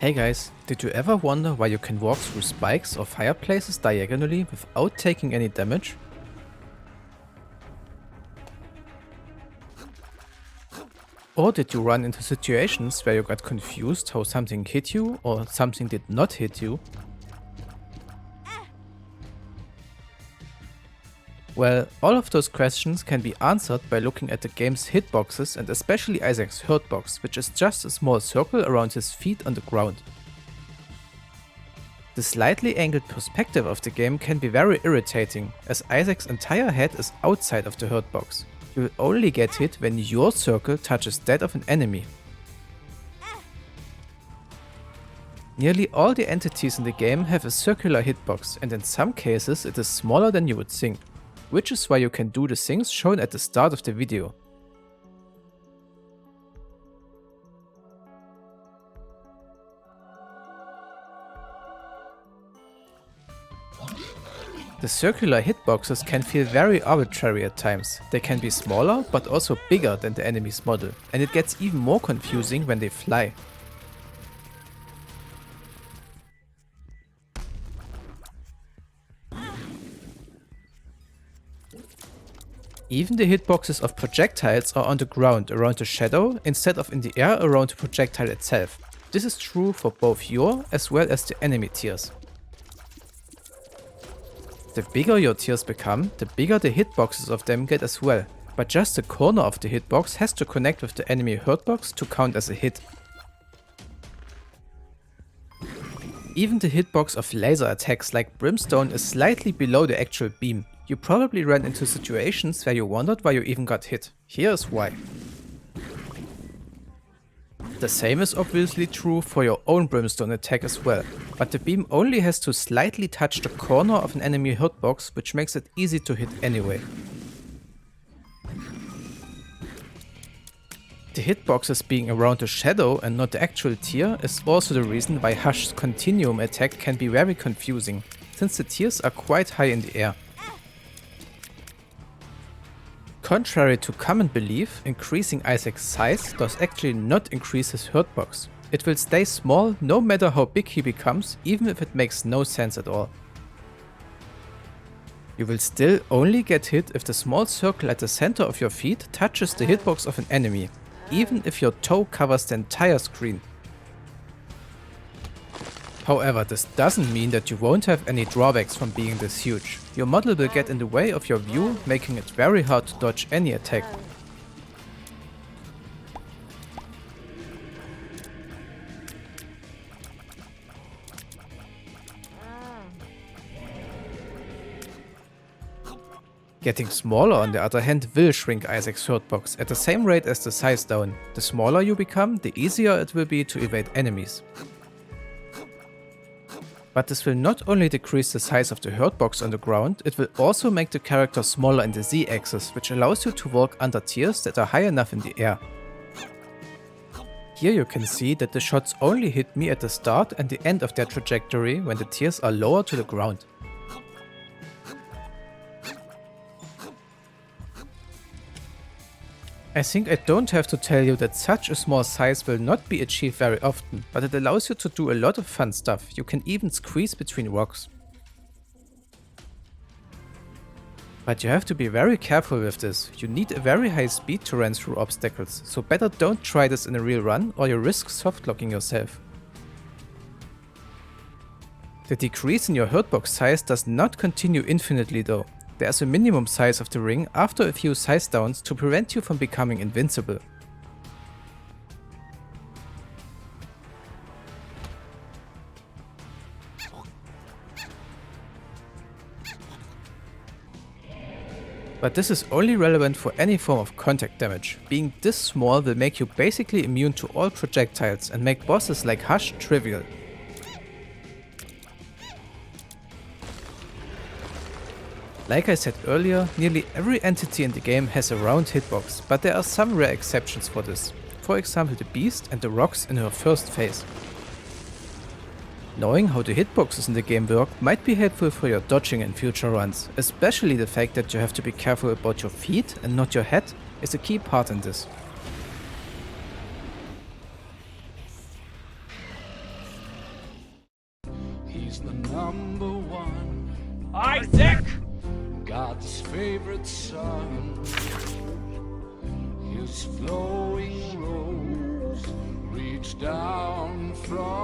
Hey guys, did you ever wonder why you can walk through spikes or fireplaces diagonally without taking any damage? Or did you run into situations where you got confused how something hit you or something did not hit you? Well, all of those questions can be answered by looking at the game's hitboxes and especially Isaac's Hurtbox, which is just a small circle around his feet on the ground. The slightly angled perspective of the game can be very irritating, as Isaac's entire head is outside of the Hurtbox. You will only get hit when your circle touches that of an enemy. Nearly all the entities in the game have a circular hitbox, and in some cases it is smaller than you would think, which is why you can do the things shown at the start of the video. The circular hitboxes can feel very arbitrary at times. They can be smaller but also bigger than the enemy's model, and it gets even more confusing when they fly. Even the hitboxes of projectiles are on the ground around the shadow instead of in the air around the projectile itself. This is true for both your as well as the enemy tiers. The bigger your tiers become, the bigger the hitboxes of them get as well, but just the corner of the hitbox has to connect with the enemy hurtbox to count as a hit. Even the hitbox of laser attacks like Brimstone is slightly below the actual beam. You probably ran into situations where you wondered why you even got hit. Here's why. The same is obviously true for your own Brimstone attack as well, but the beam only has to slightly touch the corner of an enemy hurtbox, which makes it easy to hit anyway. The hitboxes being around the shadow and not the actual tier is also the reason why Hush's continuum attack can be very confusing, since the tiers are quite high in the air. Contrary to common belief, increasing Isaac's size does actually not increase his hurtbox. It will stay small no matter how big he becomes, even if it makes no sense at all. You will still only get hit if the small circle at the center of your feet touches the hitbox of an enemy, even if your toe covers the entire screen. However, this doesn't mean that you won't have any drawbacks from being this huge. Your model will get in the way of your view, making it very hard to dodge any attack. Getting smaller on the other hand will shrink Isaac's hurtbox at the same rate as the size down. The smaller you become, the easier it will be to evade enemies. But this will not only decrease the size of the hurtbox on the ground, it will also make the character smaller in the Z-axis, which allows you to walk under tiers that are high enough in the air. Here you can see that the shots only hit me at the start and the end of their trajectory when the tiers are lower to the ground. I think I don't have to tell you that such a small size will not be achieved very often, but it allows you to do a lot of fun stuff. You can even squeeze between rocks. But you have to be very careful with this. You need a very high speed to run through obstacles, so better don't try this in a real run or you risk softlocking yourself. The decrease in your hurtbox size does not continue infinitely though. There is a minimum size of the ring after a few size downs to prevent you from becoming invincible. But this is only relevant for any form of contact damage. Being this small will make you basically immune to all projectiles and make bosses like Hush trivial. Like I said earlier, nearly every entity in the game has a round hitbox, but there are some rare exceptions for this. For example the beast and the rocks in her first phase. Knowing how the hitboxes in the game work might be helpful for your dodging in future runs, especially the fact that you have to be careful about your feet and not your head is a key part in this. He's the number one. Isaac! God's favorite son. His flowing robes reach down from